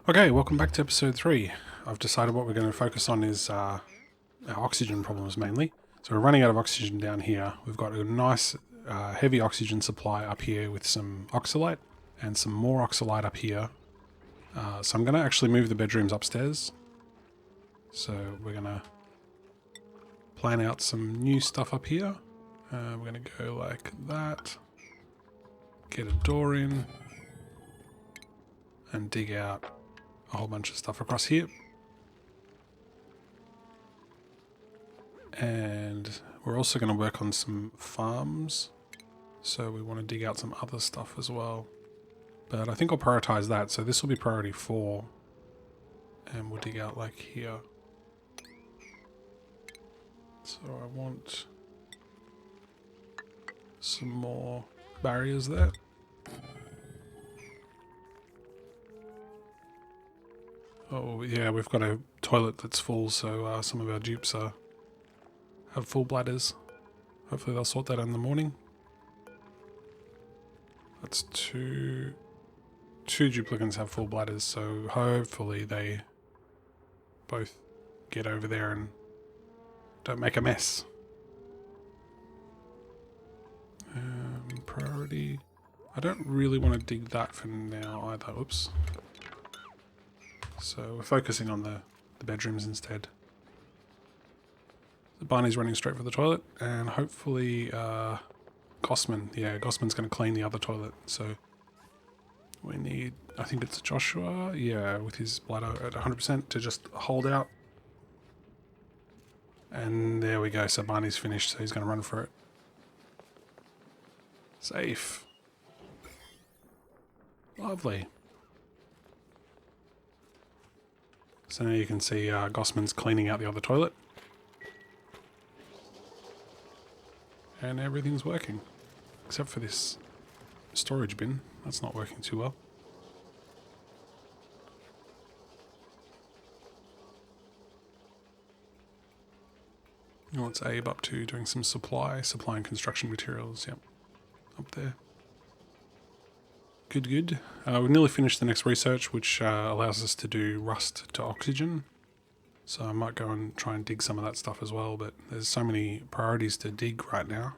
Okay, welcome back to episode 3. I've decided what we're going to focus on is our oxygen problems mainly. So we're running out of oxygen down here. We've got a nice heavy oxygen supply up here with some oxalate and some more oxalate up here. So I'm going to actually move the bedrooms upstairs. So we're going to plan out some new stuff up here. We're going to go like that. Get a door in. And dig out a whole bunch of stuff across here. And we're also going to work on some farms. So we want to dig out some other stuff as well. But I think I'll prioritize that. So this will be priority 4. And we'll dig out like here. So I want some more barriers there. Oh yeah, we've got a toilet that's full, so some of our dupes have full bladders. Hopefully they'll sort that out in the morning. That's two duplicants have full bladders, so hopefully they both get over there and don't make a mess. Priority. I don't really want to dig that for now either. Oops. So we're focusing on the bedrooms instead. The Barney's running straight for the toilet, and hopefully Gossman. Yeah, Gossman's going to clean the other toilet. So we need, I think it's Joshua, yeah, with his bladder at 100% to just hold out. And there we go, so Barney's finished, so he's going to run for it. Safe. Lovely. So now you can see Gossman's cleaning out the other toilet. And everything's working. Except for this storage bin. That's not working too well. What's Abe up to? Doing some supplying construction materials. Yep. Up there. Good, good. We've nearly finished the next research, which allows us to do rust to oxygen. So I might go and try and dig some of that stuff as well, but there's so many priorities to dig right now.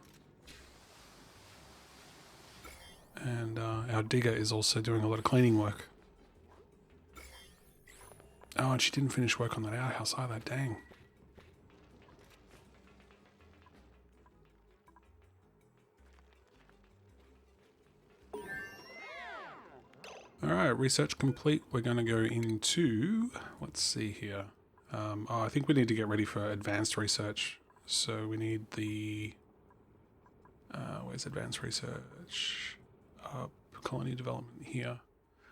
And our digger is also doing a lot of cleaning work. Oh, and she didn't finish work on that outhouse either, dang. Alright, research complete. We're going to go into, let's see here. I think we need to get ready for advanced research. So we need the, where's advanced research? Colony development here.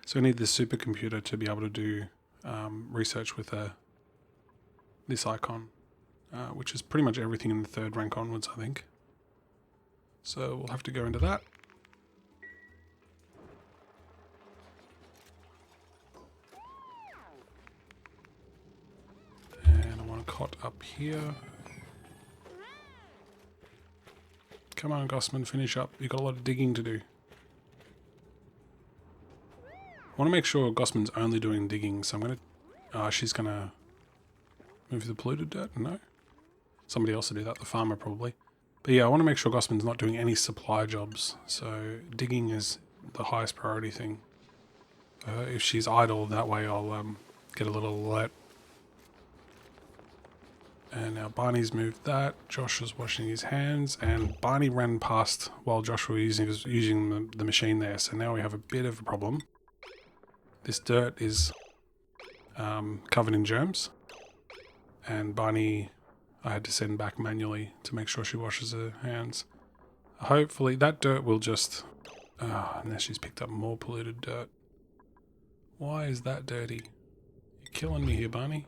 So we need this supercomputer to be able to do research with this icon, which is pretty much everything in the 3rd rank onwards, I think. So we'll have to go into that. Cot up here. Come on, Gossman, finish up. You've got a lot of digging to do. I want to make sure Gossman's only doing digging, so I'm going to... she's going to move the polluted dirt? No? Somebody else will do that, the farmer probably. But yeah, I want to make sure Gossman's not doing any supply jobs, so digging is the highest priority thing. If she's idle, that way I'll get a little alert. And now Barney's moved that. Josh was washing his hands, and Barney ran past while Josh was using the machine there. So now we have a bit of a problem. This dirt is covered in germs, and Barney, I had to send back manually to make sure she washes her hands. Hopefully that dirt will just... now she's picked up more polluted dirt. Why is that dirty? You're killing me here, Barney.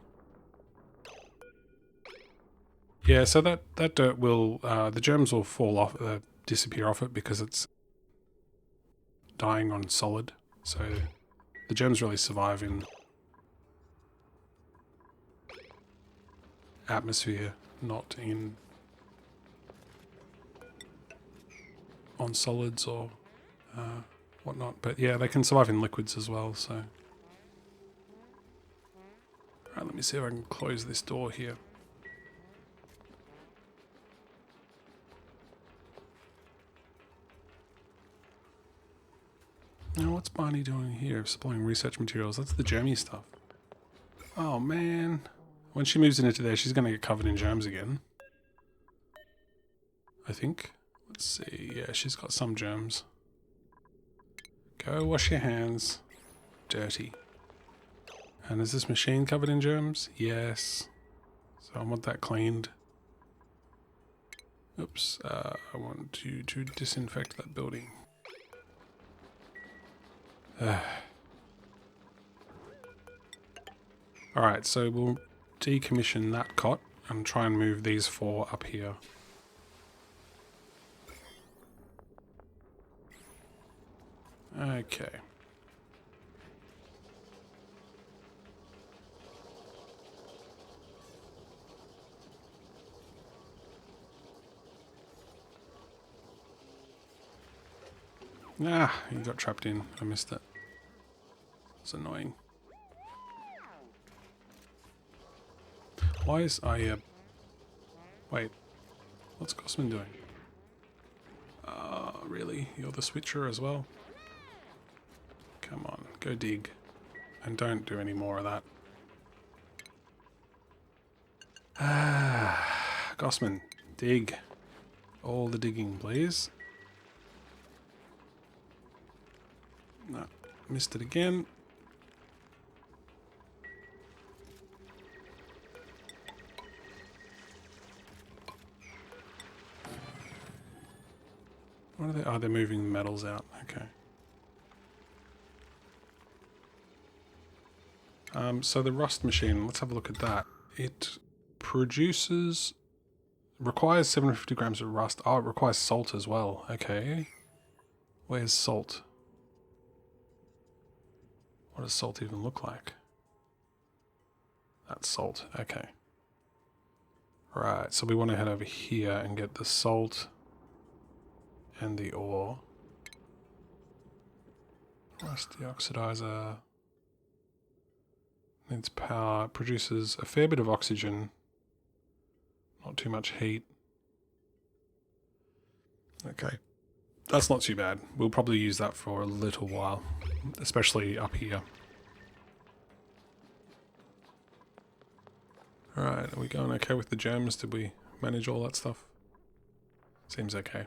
Yeah, so that dirt will, the germs will fall off, disappear off it because it's dying on solid. So the germs really survive in atmosphere, not in on solids or whatnot. But yeah, they can survive in liquids as well, so Alright, let me see if I can close this door here. Now, what's Barney doing here? Supplying research materials. That's the germy stuff. Oh, man. When she moves into there, she's going to get covered in germs again. I think. Let's see. Yeah, she's got some germs. Go wash your hands. Dirty. And is this machine covered in germs? Yes. So I want that cleaned. Oops. I want you to disinfect that building. Alright, so we'll decommission that cot and try and move these 4 up here. Okay. Ah, he got trapped in. I missed it. It's annoying. Why is wait. What's Gossman doing? Really? You're the switcher as well? Come on, go dig. And don't do any more of that. Ah, Gossman, dig. All the digging, please. No, missed it again. What are they? Oh, they're moving the metals out. Okay. So the rust machine, let's have a look at that. It requires 750 grams of rust. Oh, it requires salt as well. Okay. Where's salt? What does salt even look like? That's salt. Okay. Right, so we want to head over here and get the salt and the ore. Rusty oxidizer. Needs power. Produces a fair bit of oxygen. Not too much heat. Okay. That's not too bad. We'll probably use that for a little while. Especially up here. Alright, are we going okay with the gems? Did we manage all that stuff? Seems okay.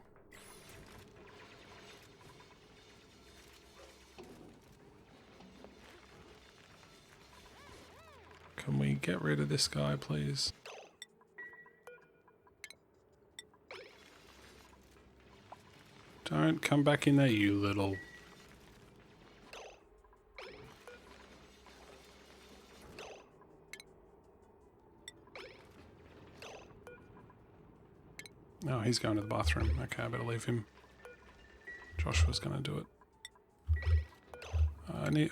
Can we get rid of this guy, please? Don't come back in there, you little... Oh, he's going to the bathroom. Okay, I better leave him. Joshua's going to do it.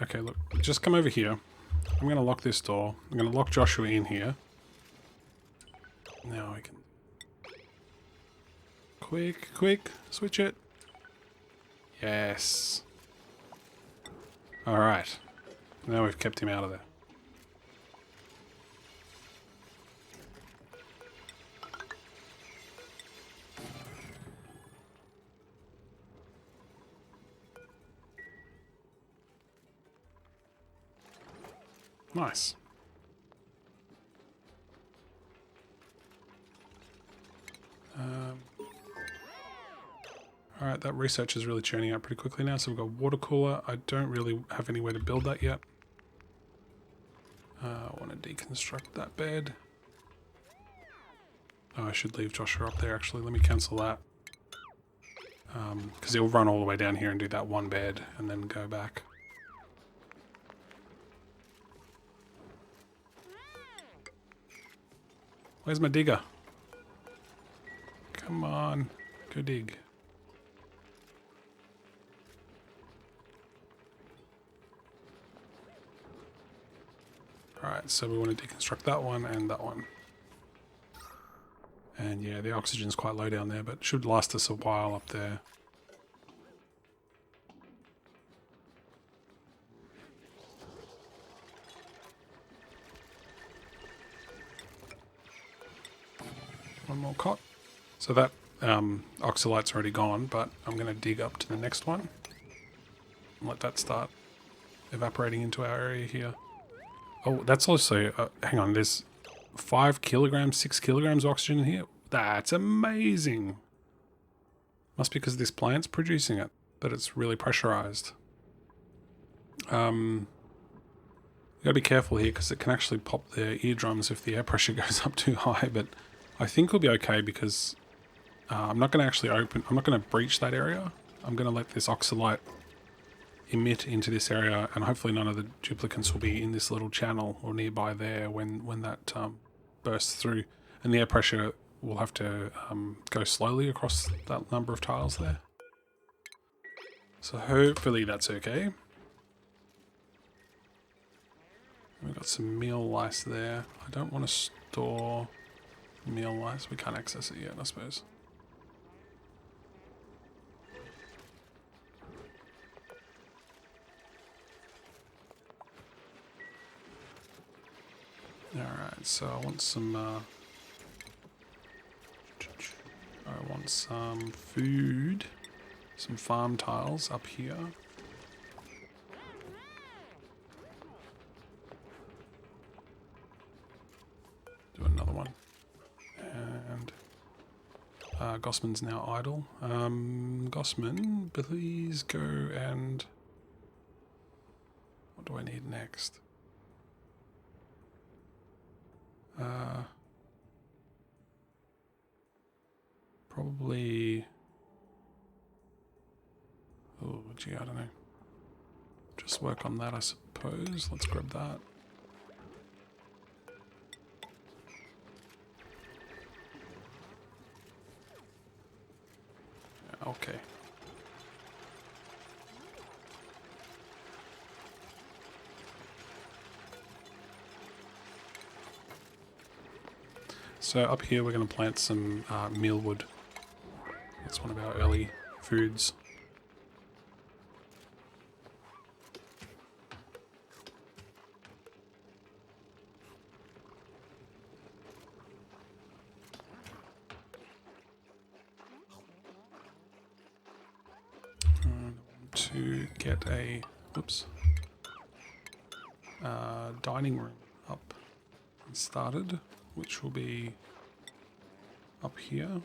Okay, look. Just come over here. I'm going to lock this door. I'm going to lock Joshua in here. Now I can... Quick, quick. Switch it. Yes. Alright. Now we've kept him out of there. Nice. Alright, that research is really churning out pretty quickly now. So we've got water cooler. I don't really have any way to build that yet. I want to deconstruct that bed. Oh, I should leave Joshua up there actually. Let me cancel that. Because he'll run all the way down here and do that one bed and then go back. Where's my digger? Come on, go dig. Alright, so we want to deconstruct that one and that one. And yeah, the oxygen's quite low down there, but it should last us a while up there. more cot. So that oxalite's already gone, but I'm going to dig up to the next one and let that start evaporating into our area here. Oh, that's also, hang on, there's 5 kilograms, 6 kilograms of oxygen in here. That's amazing. Must be because this plant's producing it, but it's really pressurized. You gotta be careful here because it can actually pop their eardrums if the air pressure goes up too high, but I think we'll be okay because I'm not going to actually I'm not going to breach that area. I'm going to let this oxalite emit into this area, and hopefully none of the duplicants will be in this little channel or nearby there when that bursts through, and the air pressure will have to go slowly across that number of tiles there. So hopefully that's okay. We've got some meal lice there. I don't want to store meal lice. We can't access it yet, I suppose. Alright, so I want some food, some farm tiles up here. Do another one. And Gossman's now idle. Gossman, please go and... What do I need next? Probably... Oh, gee, I don't know. Just work on that, I suppose. Let's grab that. Okay. So up here we're going to plant some mealwood. That's one of our early foods. To get a dining room up and started, which will be up here,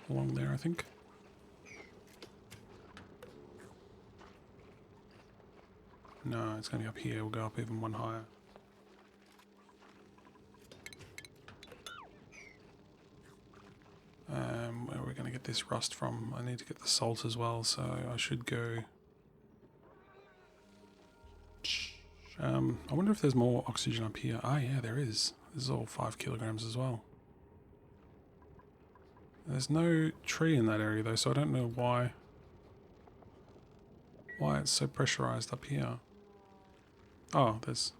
along there, I think. No, it's going to be up here. We'll go up even one higher. Where are we going to get this rust from? I need to get the salt as well, so I should go... I wonder if there's more oxygen up here. Ah, yeah, there is. This is all 5 kilograms as well. There's no tree in that area though, so I don't know why it's so pressurized up here. Oh, there's...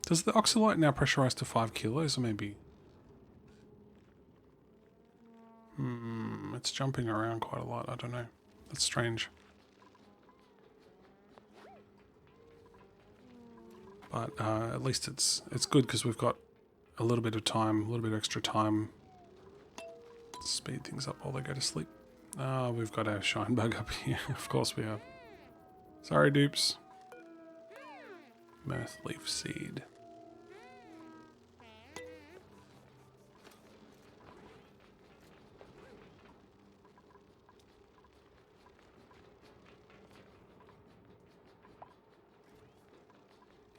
Does the oxalite now pressurize to 5 kilos, or maybe... It's jumping around quite a lot, I don't know. That's strange. But at least it's good because we've got a little bit of time, a little bit of extra time. Speed things up while they go to sleep. We've got our shine bug up here. Of course we have. Sorry, Dupes. Mirth leaf seed.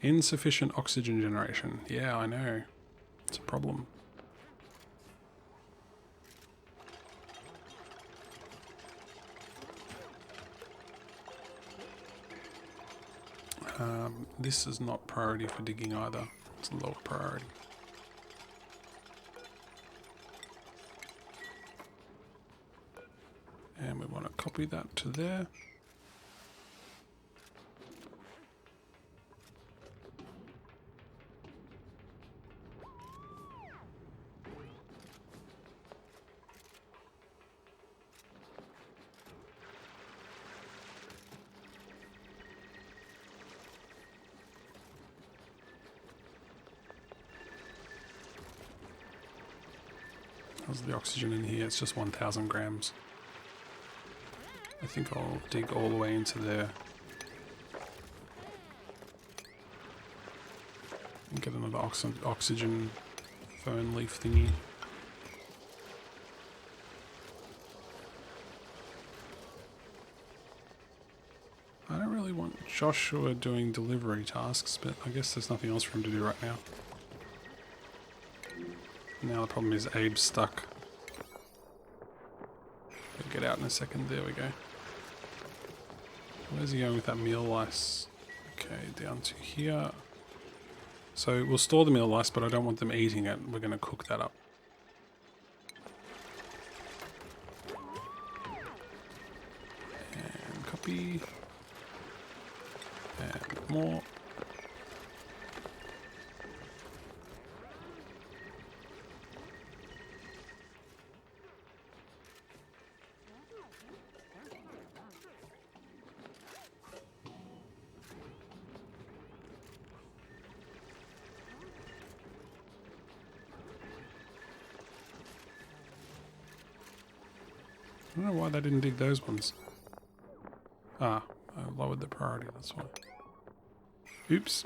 Insufficient oxygen generation. Yeah, I know. It's a problem. This is not priority for digging either. It's a lower priority. And we want to copy that to there. How's the oxygen in here? It's just 1,000 grams. I think I'll dig all the way into there. And get another oxygen fern leaf thingy. I don't really want Joshua doing delivery tasks, but I guess there's nothing else for him to do right now. Now the problem is Abe's stuck. He'll get out in a second. There we go. Where's he going with that meal lice? Okay, down to here. So we'll store the meal lice, but I don't want them eating it. We're going to cook that up. And copy. And more. I don't know why they didn't dig those ones. Ah, I lowered the priority, that's why. Oops.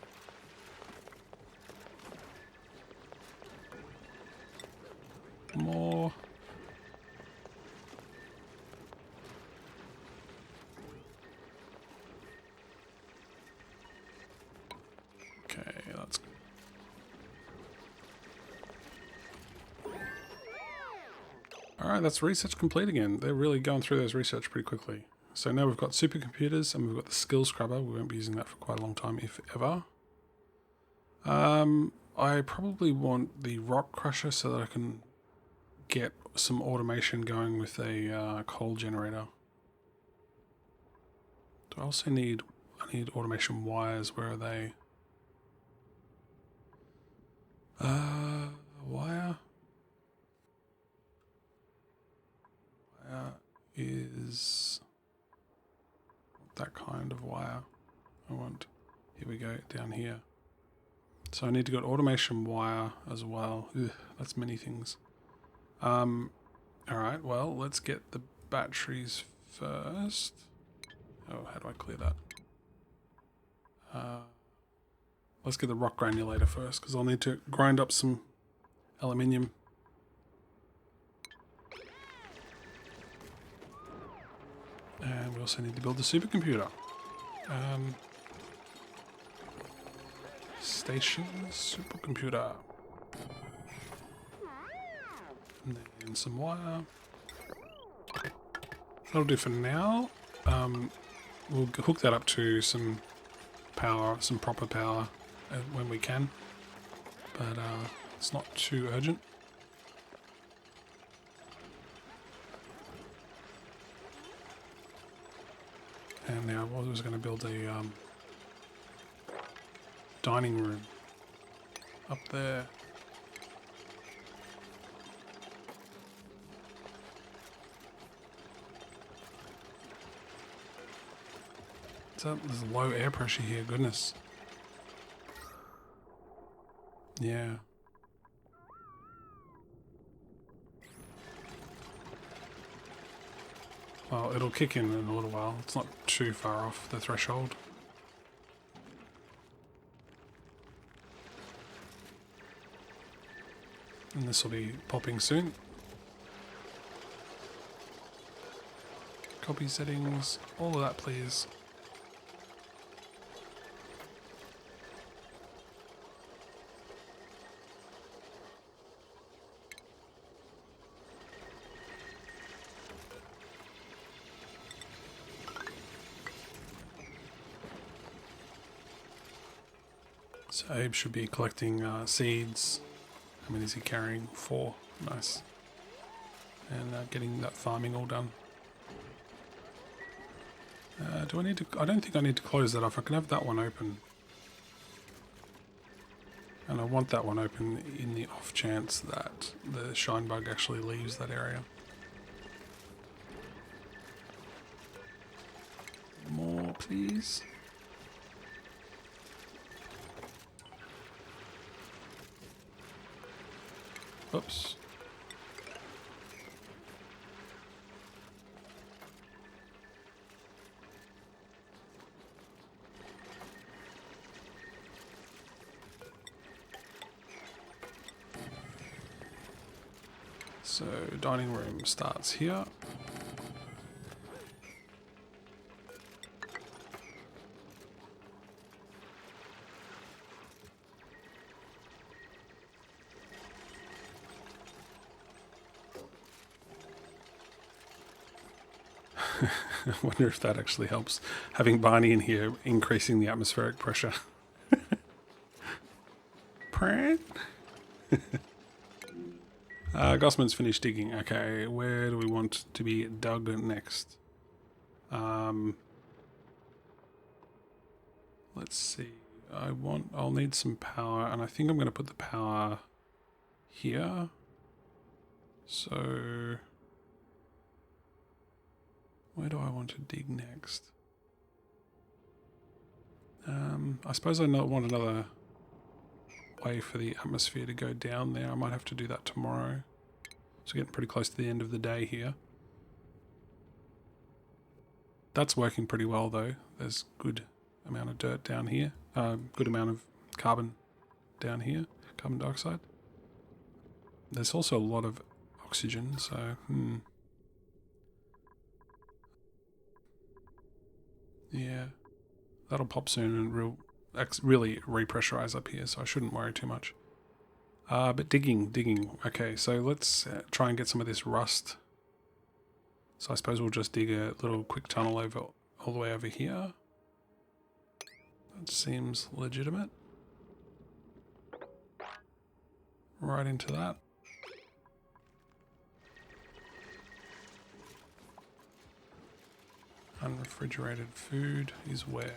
More. Okay, that's good. Alright, that's research complete again. They're really going through those research pretty quickly. So now we've got supercomputers and we've got the skill scrubber. We won't be using that for quite a long time, if ever. I probably want the rock crusher so that I can get some automation going with a coal generator. Do I also need... I need automation wires. Where are they? Wire? Is that kind of wire I want. Here we go, down here. So I need to get automation wire as well. Ugh, that's many things. Alright, well, let's get the batteries first. Oh, how do I clear that? Let's get the rock granulator first, because I'll need to grind up some aluminium. And we also need to build the supercomputer. Station supercomputer. And then some wire. That'll do for now. We'll hook that up to some power, some proper power when we can. But it's not too urgent. And now I was going to build a dining room up there. There's low air pressure here, goodness. Yeah. Well, it'll kick in a little while. It's not too far off the threshold. And this will be popping soon. Copy settings, all of that please. So Abe should be collecting seeds. How many is he carrying? 4. Nice. And getting that farming all done. Do I need to... I don't think I need to close that off. I can have that one open. And I want that one open in the off chance that the shine bug actually leaves that area. More, please. Oops. So dining room starts here. I wonder if that actually helps. Having Barney in here increasing the atmospheric pressure. Prant. Gossman's finished digging. Okay, where do we want to be dug next? Let's see. I'll need some power, and I think I'm going to put the power here. So where do I want to dig next? I suppose I want another way for the atmosphere to go down there. I might have to do that tomorrow. So getting pretty close to the end of the day here. That's working pretty well though. There's good amount of dirt down here. Good amount of carbon down here. Carbon dioxide. There's also a lot of oxygen, so yeah. That'll pop soon and really repressurize up here, so I shouldn't worry too much. But digging. Okay, so let's try and get some of this rust. So I suppose we'll just dig a little quick tunnel all the way over here. That seems legitimate. Right into that. Unrefrigerated food is where?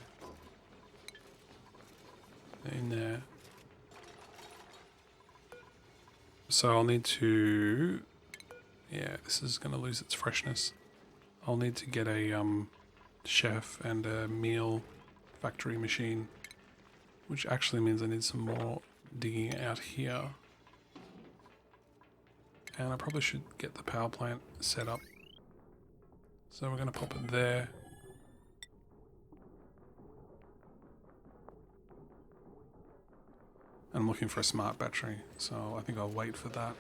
In there. So I'll need to... Yeah, this is going to lose its freshness. I'll need to get a chef and a meal factory machine, which actually means I need some more digging out here. And I probably should get the power plant set up. So we're going to pop it there. I'm looking for a smart battery, so I think I'll wait for that.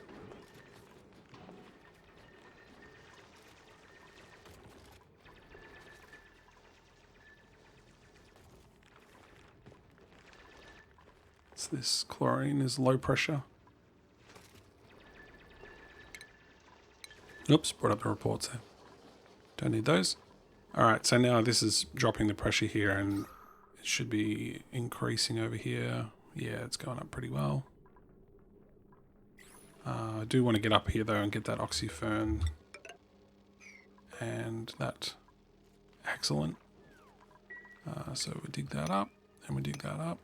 So this chlorine is low pressure. Oops, brought up the reports there. Don't need those. Alright, so now this is dropping the pressure here and it should be increasing over here. Yeah, it's going up pretty well. I do want to get up here though and get that oxyfern. And that. Excellent. So we dig that up and we dig that up.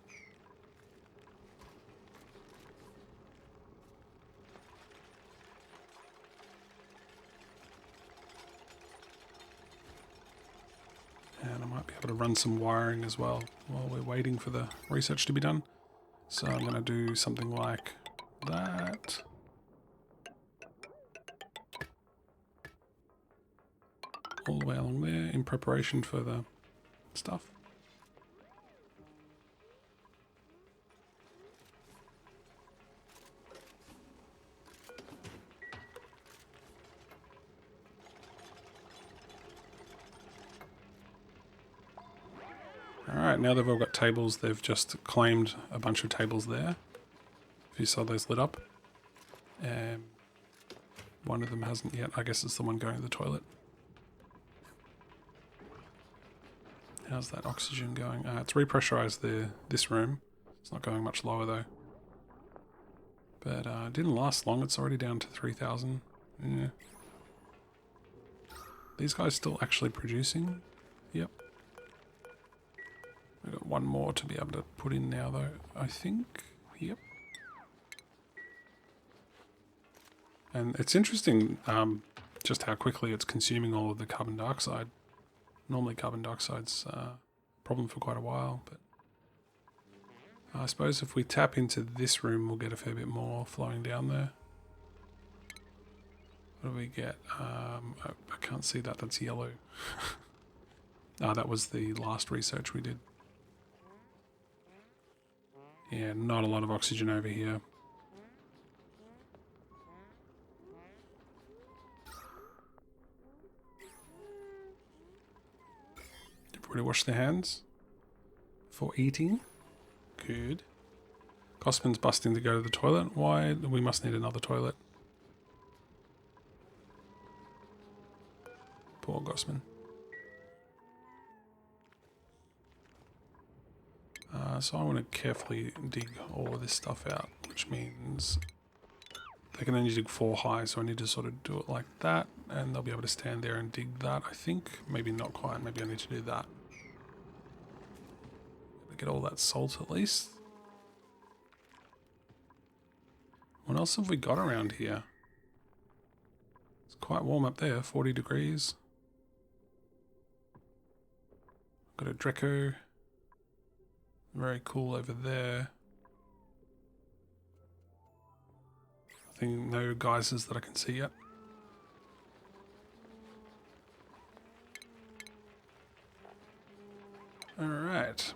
And I might be able to run some wiring as well while we're waiting for the research to be done. So I'm going to do something like that. All the way along there in preparation for the stuff. Alright, now they've all got tables, they've just claimed a bunch of tables there. If you saw those lit up. One of them hasn't yet. I guess it's the one going to the toilet. How's that oxygen going? It's repressurized this room. It's not going much lower though. But it didn't last long. It's already down to 3,000. Yeah. These guys still actually producing? Yep. We've got one more to be able to put in now though, I think. Yep. And it's interesting just how quickly it's consuming all of the carbon dioxide. Normally carbon dioxide's a problem for quite a while, but I suppose if we tap into this room we'll get a fair bit more flowing down there. What do we get? I can't see that, that's yellow. That was the last research we did. Yeah, not a lot of oxygen over here. Everybody wash their hands for eating. Good. Gossman's busting to go to the toilet. Why? We must need another toilet. Poor Gossman. So I want to carefully dig all of this stuff out, which means they can only dig 4 high, so I need to sort of do it like that, and they'll be able to stand there and dig that, I think. Maybe not quite, maybe I need to do that. Get all that salt at least. What else have we got around here? It's quite warm up there, 40 degrees. Got a Dreco. Very cool over there. I think no geysers that I can see yet. Alright.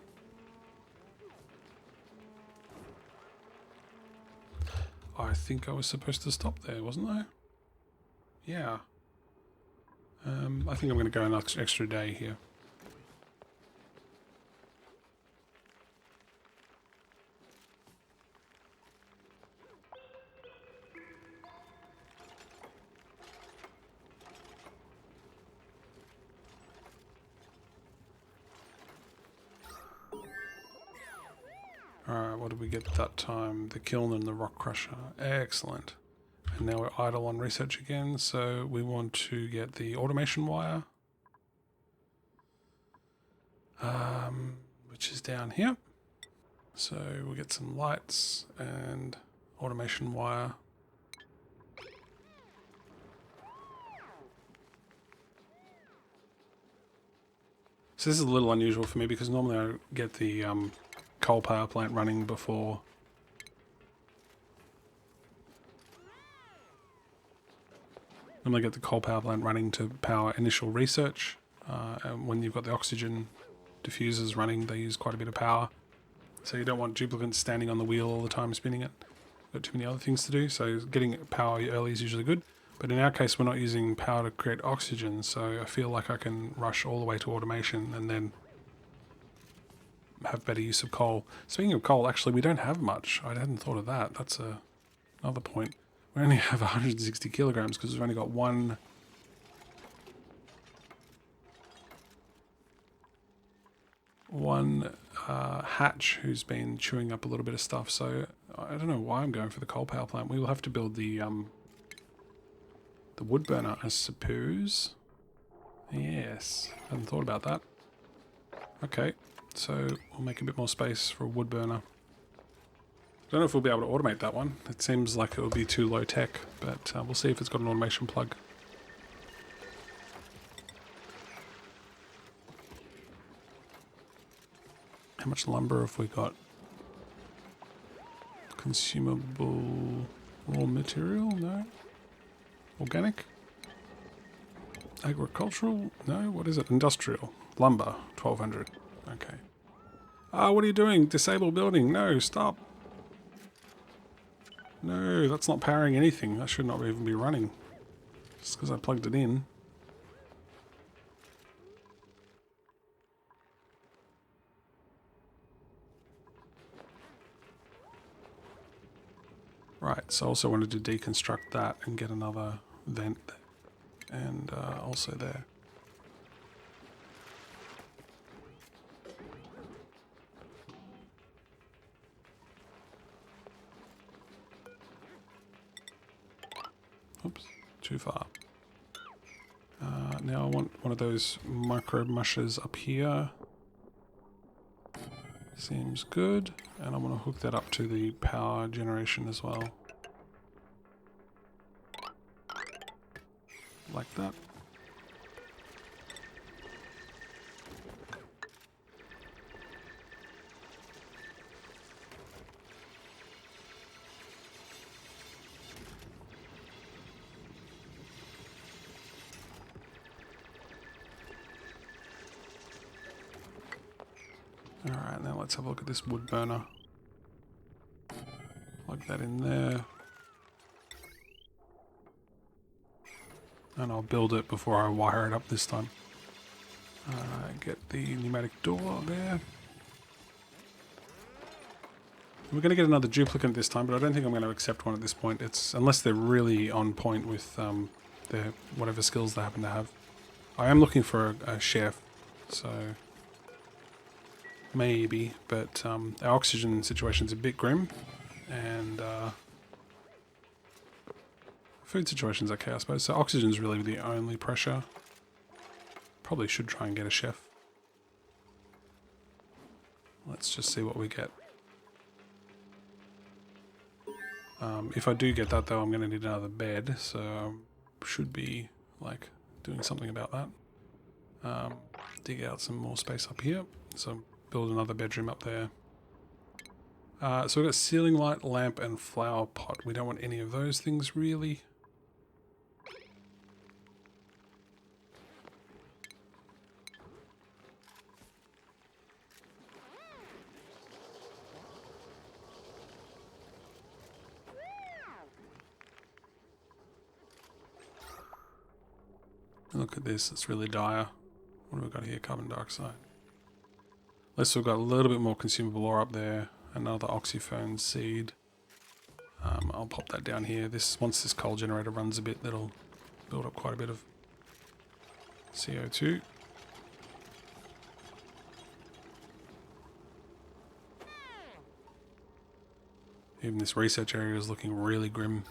I think I was supposed to stop there, wasn't I? Yeah. I think I'm going to go an extra day here. Alright, what did we get that time? The kiln and the rock crusher. Excellent. And now we're idle on research again, so we want to get the automation wire. Which is down here. So we'll get some lights and automation wire. So this is a little unusual for me because normally I get the coal power plant running before to power initial research, and when you've got the oxygen diffusers running, they use quite a bit of power, so you don't want duplicants standing on the wheel all the time spinning it. Got too many other things to do, so getting power early is usually good. But in our case, we're not using power to create oxygen, so I feel like I can rush all the way to automation and then have better use of coal. Speaking of coal, actually, we don't have much. I hadn't thought of that. That's another point. We only have 160 kilograms because we've only got one hatch who's been chewing up a little bit of stuff. So I don't know why I'm going for the coal power plant. We will have to build the wood burner, I suppose. Yes, hadn't thought about that. Okay. So we'll make a bit more space for a wood burner. Don't know if we'll be able to automate that one. It seems like it would be too low tech, but we'll see if it's got an automation plug. How much lumber have we got? Consumable raw material? No. Organic? Agricultural? No. What is it? Industrial. Lumber. 1200. Okay. What are you doing? Disable building. No, stop. No, that's not powering anything. That should not even be running. Just because I plugged it in. Right, so I also wanted to deconstruct that and get another vent and also there. Oops, too far. Now I want one of those micro mushers up here. Seems good. And I want to hook that up to the power generation as well. Like that. Alright, now let's have a look at this wood burner. Plug that in there. And I'll build it before I wire it up this time. Get the pneumatic door there. We're going to get another duplicate this time, but I don't think I'm going to accept one at this point. It's unless they're really on point with their whatever skills they happen to have. I am looking for a chef, so maybe, but our oxygen situation's a bit grim, and food situation's okay, I suppose. So oxygen's really the only pressure. Probably should try and get a chef. Let's just see what we get. If I do get that though, I'm going to need another bed, so should be like doing something about that. Dig out some more space up here, so build another bedroom up there. So we've got ceiling light, lamp, and flower pot. We don't want any of those things really. Look at this, it's really dire. What have we got here? Carbon dioxide. Unless we've got a little bit more consumable ore up there. Another oxyphone seed. I'll pop that down here. Once this coal generator runs a bit, that'll build up quite a bit of CO2. Even this research area is looking really grim.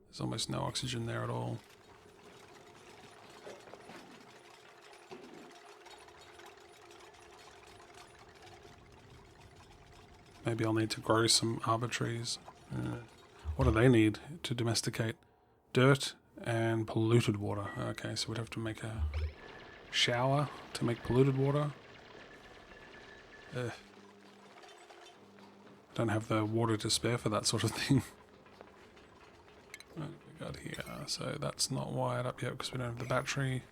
There's almost no oxygen there at all. Maybe I'll need to grow some arbor trees. What do they need to domesticate? Dirt and polluted water. Okay, so we'd have to make a shower to make polluted water. Don't have the water to spare for that sort of thing. What have we got here? So that's not wired up yet because we don't have the battery.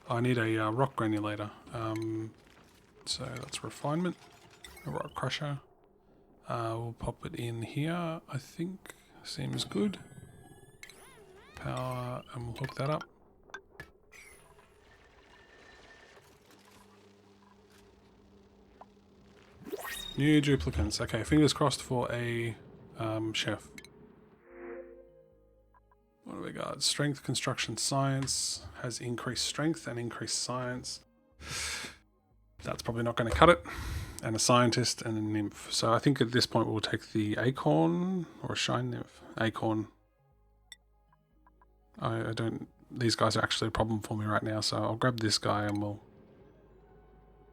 I need a rock granulator. So that's refinement. A rock crusher. We'll pop it in here, I think. Seems good. Power, and we'll hook that up. New duplicates. Okay, fingers crossed for a chef. What do we got? Strength, construction, science. Has increased strength and increased science. That's probably not going to cut it. And a scientist and a nymph. So I think at this point we'll take the acorn or a shine nymph. Acorn. I don't... These guys are actually a problem for me right now, so I'll grab this guy and we'll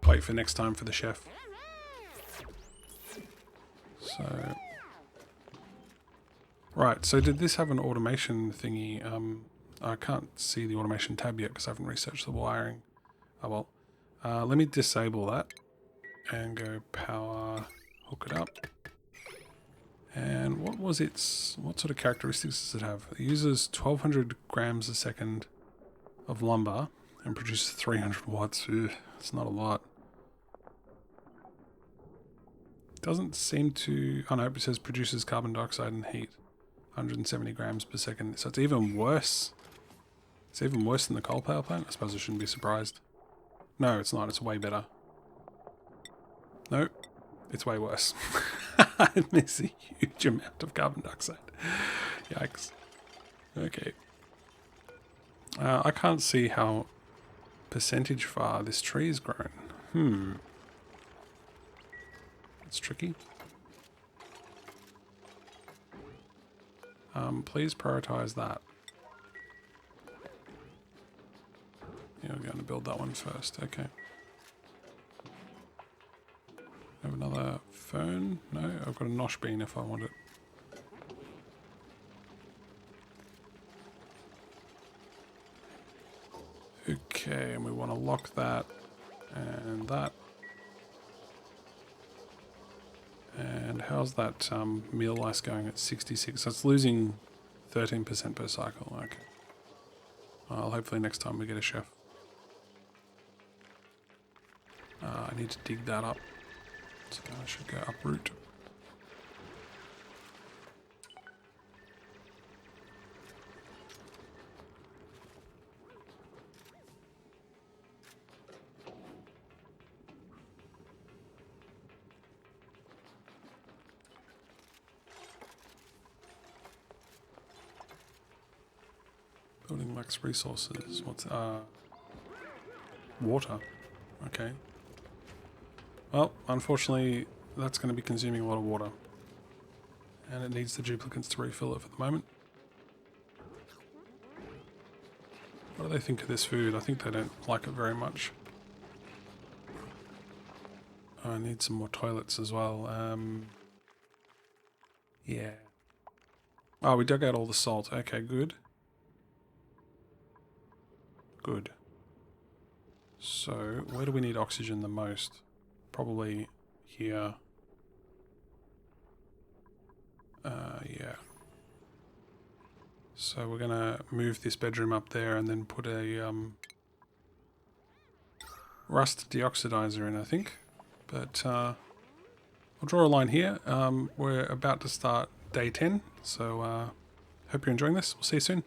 wait for next time for the chef. So... Right, so did this have an automation thingy? I can't see the automation tab yet because I haven't researched the wiring. Oh well. Let me disable that. And go power, hook it up. And what sort of characteristics does it have? It uses 1200 grams a second of lumber and produces 300 watts. Ugh, it's not a lot. Doesn't seem to... Oh no, it says produces carbon dioxide and heat. 170 grams per second. So it's even worse. It's even worse than the coal power plant. I suppose I shouldn't be surprised. No, it's not. It's way better. Nope, it's way worse. It makes a huge amount of carbon dioxide. Yikes. Okay. I can't see how percentage far this tree is grown. It's tricky. Please prioritize that. Yeah, we're going to build that one first. Okay. Have another fern? No, I've got a nosh bean if I want it. Okay, and we want to lock that and that. And how's that meal lice going at 66? So it's losing 13% per cycle. Okay. Well, hopefully next time we get a chef. I need to dig that up. So I should go uproot. Building lacks resources. What's water? Okay. Well, unfortunately, that's going to be consuming a lot of water, and it needs the duplicates to refill it for the moment. What do they think of this food? I think they don't like it very much. Oh, I need some more toilets as well. Yeah. Oh, we dug out all the salt. Okay, good. Good. So, where do we need oxygen the most? Probably here. Yeah. So we're gonna move this bedroom up there and then put a rust deoxidizer in, I think. But I'll draw a line here. We're about to start day 10, so hope you're enjoying this. We'll see you soon.